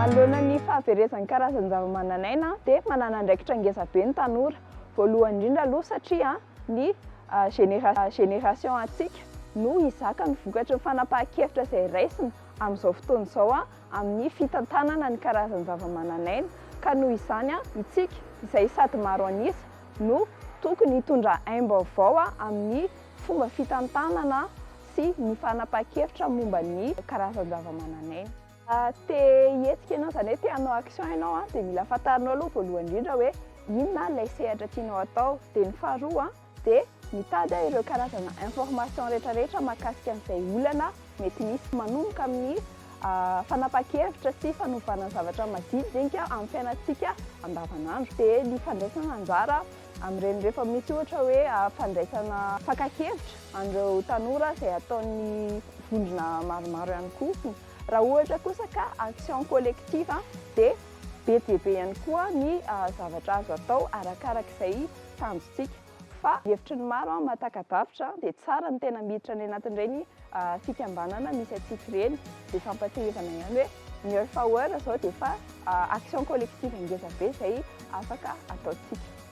Manoloana ny fahaverezan'ny karazany zava-mananaina dia manana andraikitra ngeza be ny tanora. Voalohany indrindra aloha satria ny génération antsika no hizaka ny vokatry ny fanapahan-kevitra izay raisina amin'izao fotoana izao amin'ny fitantanana ny karazany zava-mananaina, ka noho izany isika izay sady maro anisa no tokony hitondra aim-baovao amin'ny fomba fitantanana sy ny fanapahan-kevitra momba ny karazany zava-mananaina. Te hetsika ianao izany hoe te hanao action ianao dia mila fantarinao aloha voalohany indrindra hoe inona ilay sehatra tianao atao, dia ny faharoa dia mitady ireo karazana information rehetrarehetra mahakasika an'izay olana mety misy manomboka amin'ny fanapahan-kevitra sy fanovana zavatra madidinika amin'ny fiainantsika andavanandro. Dia ny fandraisana anjara amin'ireny rehefa misy ohatra hoe fandraisana faka-kevitra an'ireo tanora izay ataon'ny vondrona maromaro ihany koa. Raha ohatra kosa ka action collective dia be dia be ihany koa ny zavatra azo atao arakarak'izay tanjontsika. Fa hevitry ny maro mahataka-davitra dia tsara ny tena miditra any anatin'ireny fikambanana misy atsika ireny, dia fampatsahivana ihany hoe ny heure fa heure izao dia efa action collective ngeza be izay afaka ataontsika.